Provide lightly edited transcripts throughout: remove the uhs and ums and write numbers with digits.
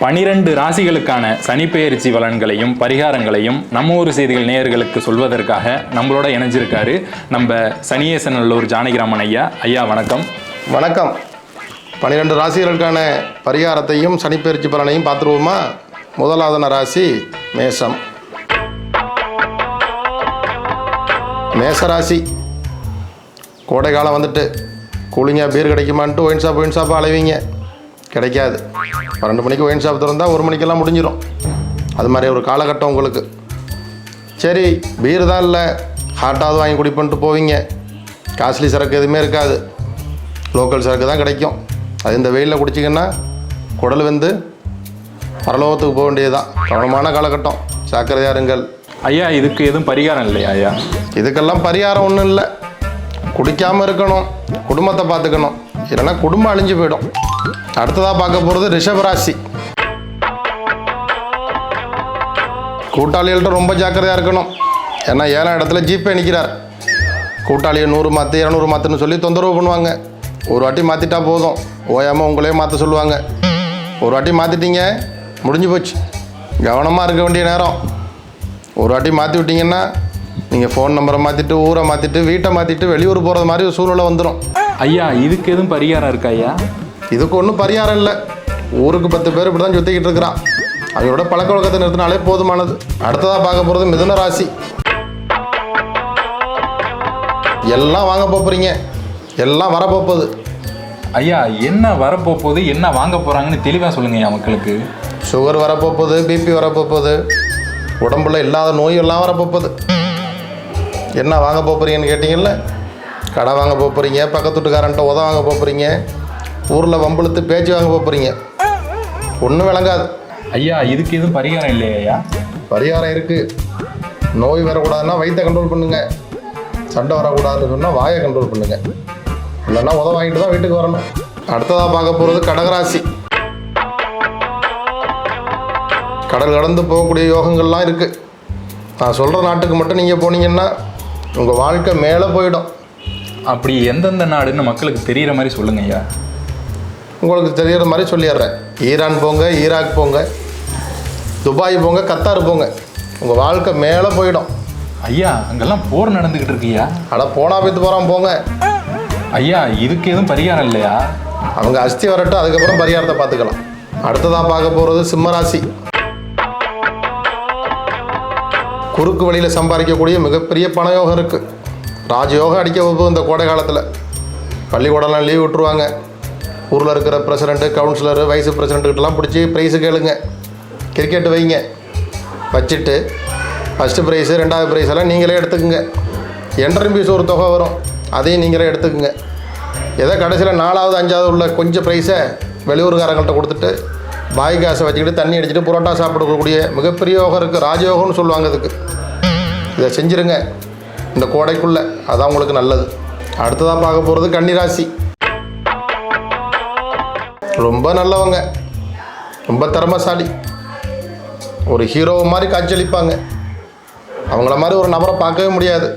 12 ராசிகளுக்கான சனிப்பெயர்ச்சி பலன்களையும் பரிகாரங்களையும் நம்ம ஊர் செய்திகள் நேயர்களுக்கு சொல்வதற்காக நம்மளோட இணைஞ்சிருக்காரு நம்ம சனியேசநல்லூர் ஜானகிராமன் ஐயா. ஐயா வணக்கம். வணக்கம். 12 ராசிகளுக்கான பரிகாரத்தையும் சனிப்பெயர்ச்சி பலனையும் பார்த்துருவோமா? முதலாவதான ராசி மேஷம். மேஷராசி. கோடை காலம் வந்துட்டு கூலிங்காக பீர் கிடைக்குமான்ட்டு ஒயின் ஷாப் அலைவீங்க, கிடைக்காது. 12 மணிக்கு ஒயின் ஷாப் திறந்தால் 1 மணிக்கெல்லாம் முடிஞ்சிடும். அது மாதிரி ஒரு காலகட்டம் உங்களுக்கு. சரி, பீர் தான் இல்லை, ஹாட்டாவது வாங்கி குடிப்பன்ட்டு போவீங்க. காஸ்ட்லி சரக்கு எதுவுமே இருக்காது, லோக்கல் சரக்கு தான் கிடைக்கும். அது இந்த வெயிலில் குடிச்சிங்கன்னா குடல் வெந்து பரலோகத்துக்கு போக வேண்டியது தான். கவனமான காலகட்டம், ஜாக்கிரதையா இருங்கள். ஐயா இதுக்கு எதுவும் பரிகாரம் இல்லையா? ஐயா இதுக்கெல்லாம் பரிகாரம் ஒன்றும் இல்லை. குடிக்காமல் இருக்கணும், குடும்பத்தை பார்த்துக்கணும், இல்லைன்னா குடும்பம் அழிஞ்சு போயிடும். அடுத்ததாக பார்க்க போகிறது ரிஷபராசி. கூட்டாளிகள்கிட்ட ரொம்ப ஜாக்கிரதையாக இருக்கணும். ஏன்னா 7ஆம் இடத்துல ஜிபே நிற்கிறார். கூட்டாளியை 100 மாற்று 200 மாற்றுன்னு சொல்லி தொந்தரவு பண்ணுவாங்க. ஒரு வாட்டி மாற்றிட்டா போதும், ஓயாமல் உங்களே மாற்ற சொல்லுவாங்க. ஒரு வாட்டி மாற்றிட்டீங்க, முடிஞ்சு போச்சு. கவனமாக இருக்க வேண்டிய நேரம். ஒரு வாட்டி மாற்றி விட்டிங்கன்னா நீங்கள் ஃபோன் நம்பரை மாற்றிட்டு, ஊரை மாற்றிட்டு, வீட்டை மாற்றிட்டு வெளியூர் போகிறது மாதிரி ஒரு சூழ்நிலை வந்துடும். ஐயா இதுக்கு எதுவும் பரிகாரம் இருக்கா? ஐயா இதுக்கு ஒன்றும் பரிகாரம் இல்லை. ஊருக்கு 10 பேர் இப்படி தான் சுற்றிக்கிட்டு இருக்கிறான். அவங்களோட பழக்க வழக்கத்தை நிறுத்தினாலே போதுமானது. அடுத்ததாக பார்க்க போகிறது மிதுன ராசி. எல்லாம் வாங்க போகிறீங்க, எல்லாம் வரப்போகுது. ஐயா என்ன வரப்போகுது, என்ன வாங்க போகிறாங்கன்னு தெளிவாக சொல்லுங்க ஐயா மக்களுக்கு. சுகர் வரப்போகுது, பிபி வரப்போகுது, உடம்புல இல்லாத நோய் எல்லாம் வரப்போகுது. என்ன வாங்க போகிறீங்கன்னு கேட்டிங்கல்ல, கடை வாங்க போகிறீங்க, பக்கத்து வீட்டுக்காரன்ட்ட உதவ வாங்க போகிறீங்க, ஊரில் வம்பளுத்து பேச்சு வாங்க போகிறீங்க. ஒன்றும் விளங்காது. ஐயா இதுக்கு எதுவும் பரிகாரம் இல்லையா? ஐயா பரிகாரம் இருக்குது. நோய் வரக்கூடாதுன்னா வயிற்றை கண்ட்ரோல் பண்ணுங்கள், சண்டை வரக்கூடாதுன்னு சொன்னால் வாயை கண்ட்ரோல் பண்ணுங்கள், இல்லைன்னா உதவ வாங்கிட்டு தான் வீட்டுக்கு வரணும். அடுத்ததாக பார்க்க போகிறது கடகராசி. கடல் கடந்து போகக்கூடிய யோகங்கள்லாம் இருக்குது. நான் சொல்கிற நாட்டுக்கு மட்டும் நீங்கள் போனீங்கன்னா உங்கள் வாழ்க்கை மேலே போயிடும். அப்படி எந்தெந்த நாடுன்னு மக்களுக்கு தெரிகிற மாதிரி சொல்லுங்க ஐயா. உங்களுக்கு தெரிகிற மாதிரி சொல்லிடுறேன். ஈரான் போங்க, ஈராக் போங்க, துபாய் போங்க, கத்தார் போங்க, உங்கள் வாழ்க்கை மேலே போயிடும். ஐயா அங்கெல்லாம் போர் நடந்துக்கிட்டு இருக்குயா. ஆனால் போனால் போய்த்து போகிறான் போங்க. ஐயா இதுக்கு எதுவும் பரிகாரம் இல்லையா? அவங்க அஸ்தி வரட்டும், அதுக்கப்புறம் பரிகாரத்தை பார்த்துக்கலாம். அடுத்ததாக பார்க்க போகிறது சிம்மராசி. குறுக்கு வழியில் சம்பாதிக்கக்கூடிய மிகப்பெரிய பணயோகம் இருக்குது. ராஜயோகம் அடிக்க போகுது இந்த கோடை காலத்தில். பள்ளிக்கூடம்லாம் லீவ் விட்டுருவாங்க. ஊரில் இருக்கிற பிரசிடெண்ட்டு, கவுன்சிலரு, வைஸ் பிரசிடெண்ட்டுக்கிட்டலாம் பிடிச்சி ப்ரைஸு கேளுங்க. கிரிக்கெட்டு வைங்க, வச்சுட்டு ஃபஸ்ட்டு ப்ரைஸு 2வது ப்ரைஸ் எல்லாம் நீங்களே எடுத்துக்குங்க. என்ட்ரி ஃபீஸ் ஒரு தொகை வரும், அதையும் நீங்களே எடுத்துக்குங்க. ஏதோ கடைசியில் 4வது 5வது உள்ள கொஞ்சம் ப்ரைஸை வெளியூர்காரங்கள்ட்ட கொடுத்துட்டு பாய் காசை வச்சுக்கிட்டு தண்ணி அடிச்சுட்டு புரோட்டா சாப்பிடக்கூடிய மிகப்பெரிய யோகம் இருக்குது. ராஜயோகம்னு சொல்லுவாங்க அதுக்கு. இதை செஞ்சுருங்க இந்த கோடைக்குள்ளே, அதான் உங்களுக்கு நல்லது. அடுத்ததாக பார்க்க போகிறது கன்னிராசி. ரொம்ப நல்லவங்க, ரொம்ப திறமைசாலி, ஒரு ஹீரோ மாதிரி காட்சியளிப்பாங்க. அவங்கள மாதிரி ஒரு நபரை பார்க்கவே முடியாது.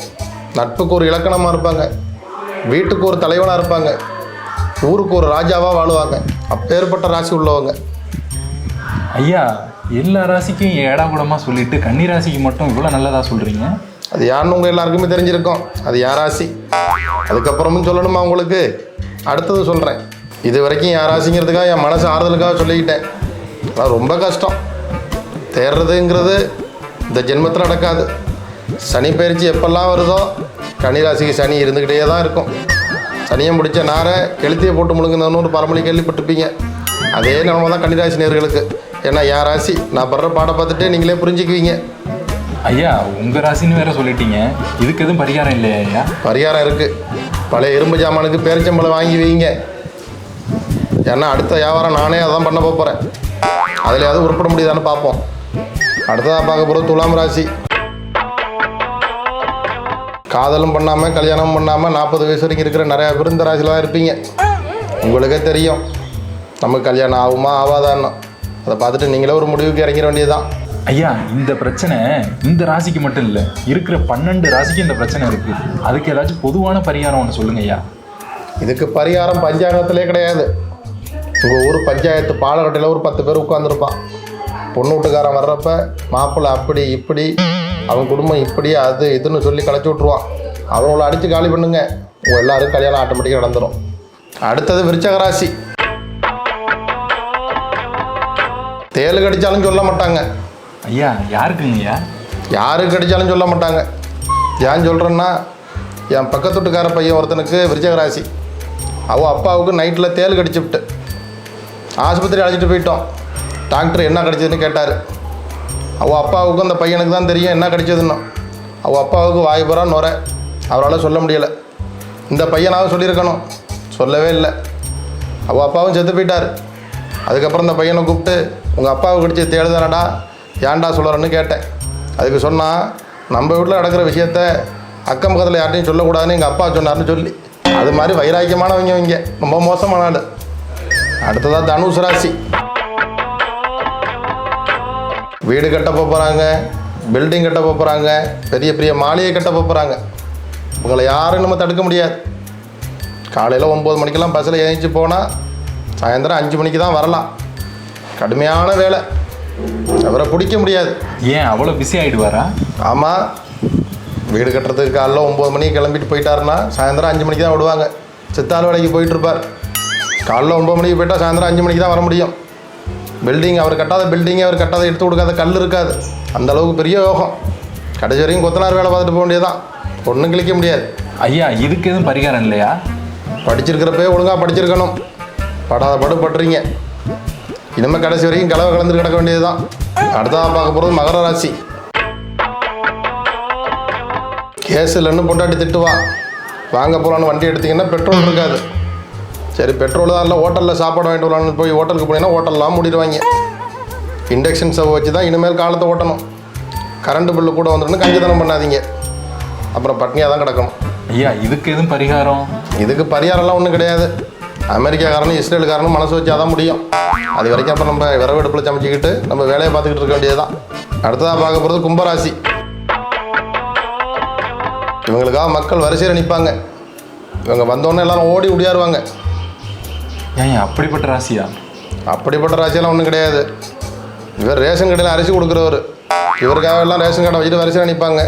நட்புக்கு ஒரு இலக்கணமாக இருப்பாங்க, வீட்டுக்கு ஒரு தலைவனாக இருப்பாங்க, ஊருக்கு ஒரு ராஜாவாக வாழுவாங்க. அப்பேற்பட்ட ராசி உள்ளவங்க. ஐயா எல்லா ராசிக்கும் ஏடாகுடமாக சொல்லிட்டு கன்னி ராசிக்கு மட்டும் இவ்வளோ நல்லதாக சொல்கிறீங்க. அது யாருன்னு உங்கள் எல்லாருக்குமே தெரிஞ்சிருக்கும். அது யார் ராசி, அதுக்கப்புறமும் சொல்லணுமா உங்களுக்கு? அடுத்தது சொல்கிறேன். இது வரைக்கும் யார் ராசிங்கிறதுக்காக என் மனசு ஆறுதலுக்காக சொல்லிக்கிட்டேன். ஆனால் ரொம்ப கஷ்டம். தேர்றதுங்கிறது இந்த ஜென்மத்தில் நடக்காது. சனி பயிற்சி எப்பெல்லாம் வருதோ கன்னிராசிக்கு சனி இருந்துக்கிட்டே தான் இருக்கும். சனியை முடித்த நாரை கெளுத்தியை போட்டு முழுங்குனு ஒரு பரமொழி கேள்விப்பட்டிருப்பீங்க. அதே நிலமை தான் கன்னிராசி நேயர்களுக்கு. ஏன்னா என் ராசி நான் படுற பாடம் பார்த்துட்டு நீங்களே புரிஞ்சுக்குவீங்க. ஐயா உங்கள் ராசின்னு வேற சொல்லிட்டீங்க, இதுக்கு எதுவும் பரிகாரம் இல்லையா? ஐயா பரிகாரம் இருக்குது. பழைய இரும்பு ஜாமானுக்கு பேரிச்சம்பளம் வாங்கி வைங்க. ஏன்னா அடுத்த வியாபாரம் நானே அதான் பண்ண போகிறேன். அதுலையாவது உருப்பட முடியுதான்னு பார்ப்போம். அடுத்ததாக பார்க்க போகிறது துலாம் ராசி. காதலும் பண்ணாமல் கல்யாணம் பண்ணாமல் 40 வயசு வரைக்கும் இருக்கிற நிறையா பேர் இந்த ராசியில் தான் இருப்பீங்க. உங்களுக்கே தெரியும் நமக்கு கல்யாணம் ஆகுமா ஆகாதான்னு. அதை பார்த்துட்டு நீங்களே ஒரு முடிவுக்கு இறங்கிட வேண்டியதுதான். ஐயா இந்த பிரச்சனை இந்த ராசிக்கு மட்டும் இல்லை, இருக்கிற 12 ராசிக்கு இந்த பிரச்சனை இருக்குது. அதுக்கு ஏதாச்சும் பொதுவான பரிகாரம் ஒன்று சொல்லுங்க ஐயா. இதுக்கு பரிகாரம் பஞ்சாங்கத்திலே கிடையாது. உங்கள் ஊர் பஞ்சாயத்து பாலக்கட்டையில் ஒரு 10 பேர் உட்காந்துருப்பான். பொண்ணு வீட்டுக்காரன் வர்றப்ப மாப்பிள்ளை அப்படி இப்படி அவன் குடும்பம் இப்படி அது இதுன்னு சொல்லி களைச்சி விட்ருவான். அவங்கள அடித்து காலி பண்ணுங்க, உங்கள் எல்லாரும் கல்யாணம் ஆட்டோமேட்டிக்காக நடந்துடும். அடுத்தது விருச்சக ராசி. தேள் கடித்தாலும் சொல்ல மாட்டாங்க. ஐயா யாருக்குங்கய்யா? யாருக்கு கடித்தாலும் சொல்ல மாட்டாங்க. ஏன் சொல்கிறேன்னா, என் பக்கத்து வீட்டுக்கார பையன் ஒருத்தனுக்கு விருச்சக ராசி. அவள் அப்பாவுக்கு நைட்டில் தேள் கடிச்சுவிட்டு ஆஸ்பத்திரி அழைச்சிட்டு போயிட்டோம். டாக்டர் என்ன கடிச்சதுன்னு கேட்டார். அவள் அப்பாவுக்கும் அந்த பையனுக்கு தான் தெரியும் என்ன கடிச்சதுன்னு. அவள் அப்பாவுக்கு வாய் பூரா நுர, அவரால் சொல்ல முடியலை. இந்த பையனாவது சொல்லியிருக்கணும், சொல்லவே இல்லை. அவள் அப்பாவும் செத்து போயிட்டார். அதுக்கப்புறம் இந்த பையனை கூப்பிட்டு, உங்கள் அப்பாவுக்கு கடிச்ச தேள் தானடா, ஏன்டா சொல்கிறேன்னு கேட்டேன். அதுக்கு சொன்னால், நம்ம வீட்டில் நடக்கிற விஷயத்த அக்கம் பக்கத்தில் யார்ட்டையும் சொல்லக்கூடாதுன்னு எங்கள் அப்பா சொன்னார்னு சொல்லி. அது மாதிரி வைராக்கியமானவங்க இவங்க, ரொம்ப மோசமான ஆள். அடுத்ததாக தனுசு ராசி. வீடு கட்ட போகிறாங்க, பில்டிங் கட்ட போகிறாங்க, பெரிய பெரிய மாளிகை கட்ட போகிறாங்க. உங்களை யாரும் நம்ம தடுக்க முடியாது. காலையில் 9 மணிக்கெல்லாம் பஸ்ஸில் ஏஞ்சி போனால் சாயந்தரம் 5 மணிக்கு தான் வரலாம். கடுமையான வேலை, அவரை பிடிக்க முடியாது. ஏன் அவ்வளோ பிஸி ஆகிடுவாரா? ஆமாம், வீடு கட்டுறதுக்கு காலைல 9 மணிக்கு கிளம்பிட்டு போயிட்டாருன்னா சாயந்தரம் 5 மணிக்கு தான் விடுவாங்க. சித்தாள் வேலைக்கு போயிட்டுருப்பார். காலைல 9 மணிக்கு போயிட்டால் சாயந்தரம் 5 மணிக்கு தான் வர முடியும். பில்டிங் அவர் கட்டாத பில்டிங்கே அவர் கட்டாத எடுத்து கொடுக்காத கல் இருக்காது. அந்தளவுக்கு பெரிய யோகம். கடைசி வரைக்கும் கொத்தனார் வேலை பார்த்துட்டு போக வேண்டியதான், ஒன்றும் கிழிக்க முடியாது. ஐயா இதுக்கு எதுவும் பரிகாரம் இல்லையா? படிச்சிருக்கிறப்பே ஒழுங்காக படிச்சிருக்கணும். படாத பாடு படுறீங்க. இனிமேல் கடைசி வரைக்கும் கலவை கலந்துட்டு கிடக்க வேண்டியது தான். அடுத்ததாக பார்க்க போகிறது மகர ராசி. கேஸ் இல்லைன்னு பொண்டாட்டி திட்டுவா. வாங்க போகலான்னு வண்டி எடுத்திங்கன்னா பெட்ரோல் இருக்காது. சரி பெட்ரோல் தான் இல்லை, ஹோட்டலில் சாப்பாடு வாங்கிட்டு வரலான்னு போய் ஹோட்டலுக்கு போனீங்கன்னா ஹோட்டல்லாம் மூடிடுவாங்க. இண்டக்ஷன் ஸ்டவ் வச்சு தான் இனிமேல் காலத்தை ஓட்டணும். கரண்ட் பில்லு கூட வந்துட்டுன்னு கஞ்சித்தனம் பண்ணாதீங்க, அப்புறம் பட்னியாக தான் கிடக்கணும். ஐயா இதுக்கு எதுவும் பரிகாரம்? இதுக்கு பரிகாரம்லாம் ஒன்றும் கிடையாது. அமெரிக்காக்காரனும் இஸ்ரேலுக்காரனும் மனசு வச்சா தான் முடியும். அது வரைக்கும் அப்புறம் நம்ம விரவு அடுப்பில் சமைச்சிக்கிட்டு நம்ம வேலையை பார்த்துக்கிட்டு இருக்க வேண்டியது தான். அடுத்ததாக பார்க்க போகிறது கும்பராசி. இவங்களுக்காக மக்கள் வரிசையில் நிற்பாங்க. இவங்க வந்தோடனே எல்லாரும் ஓடி ஓடியாருவாங்க. ஏன் அப்படிப்பட்ட ராசியா? அப்படிப்பட்ட ராசியெல்லாம் ஒன்றும் கிடையாது. இவர் ரேஷன் கடையில் அரிசி கொடுக்குறவர். இவருக்காக எல்லாம் ரேஷன் கடை வச்சுட்டு வரிசையில் நிற்பாங்க.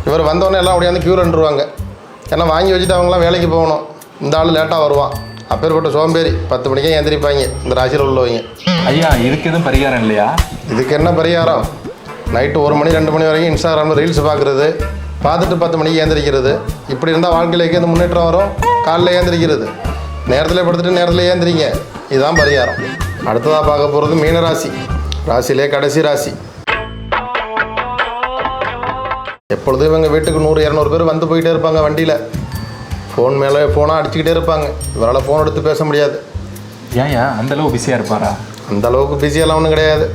இவர் வந்தோடனே எல்லாம் ஓடியாந்து க்யூ நின்றுவாங்க. ஏன்னா வாங்கி வச்சுட்டு அவங்களாம் வேலைக்கு போகணும். இந்த ஆள் லேட்டாக வருவான். அப்பேற்பட்ட சோம்பேறி 10 மணிக்கே எழுந்திரிப்பாங்க இந்த ராசியில் உள்ளவங்க. ஐயா இதுக்கு எதுவும் பரிகாரம் இல்லையா? இதுக்கு என்ன பரிகாரம்? நைட்டு 1 மணி 2 மணி வரைக்கும் இன்ஸ்டாகிராமில் ரீல்ஸ் பார்க்குறது, பார்த்துட்டு 10 மணிக்கு ஏந்திரிக்கிறது. இப்படி இருந்தால் வாழ்க்கையிலேக்கு எந்த முன்னேற்றம் வரும்? காலையில் ஏந்திரிக்கிறது, நேரத்தில் படுத்துட்டு நேரத்தில் ஏந்திரிங்க, இதுதான் பரிகாரம். அடுத்ததாக பார்க்க போகிறது மீனராசி. ராசியிலே கடைசி ராசி. எப்பொழுதும் இவங்க வீட்டுக்கு 100-200 பேர் வந்து போயிட்டே இருப்பாங்க வண்டியில். ஃபோன் மேலே ஃபோனாக அடிச்சுக்கிட்டே இருப்பாங்க. இவரால் ஃபோன் எடுத்து பேச முடியாது. ஏன்யா அந்தளவு பிஸியாக இருப்பாரா? அந்தளவுக்கு பிஸியெல்லாம் ஒன்றும் கிடையாது.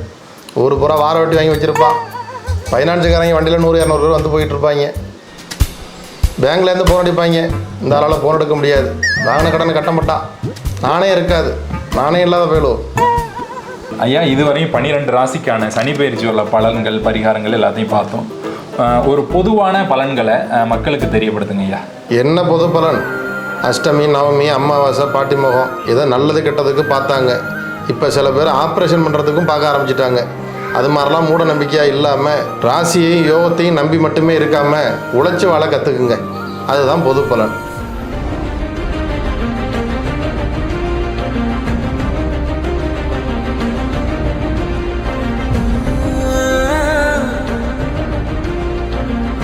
ஊர் பூரா வார வெட்டி வாங்கி வச்சுருப்பான். ஃபைனான்ஸுக்காரங்க வண்டியில் 100-200 பேர் வந்து போயிட்டு இருப்பாங்க. பேங்க்லேருந்து ஃபோன் அடிப்பாங்க. இந்த ஆளால் ஃபோன் எடுக்க முடியாது. வாங்கின கடனை கட்ட மாட்டான். நானே இருக்காது, நானே இல்லாத போயிடுவோம். ஐயா இதுவரையும் 12 ராசிக்கான சனி பயிற்சி உள்ள பலன்கள் பரிகாரங்கள் எல்லாத்தையும் பார்த்தோம். ஒரு பொதுவான பலன்களை மக்களுக்கு தெரியப்படுத்துங்க ஐயா. என்ன பொது பலன்? அஷ்டமி, நவமி, அமாவாசை, பாட்டிமுகம், இதை நல்லது கெட்டதுக்கு பார்த்தாங்க. இப்போ சில பேர் ஆப்ரேஷன் பண்ணுறதுக்கும் பார்க்க ஆரம்பிச்சிட்டாங்க. அது மாதிரிலாம் மூட நம்பிக்கையாக இல்லாமல் ராசியையும் யோகத்தையும் நம்பி மட்டுமே இருக்காமல் உழைச்சி வாழ கற்றுக்குங்க. அதுதான் பொது பலன்.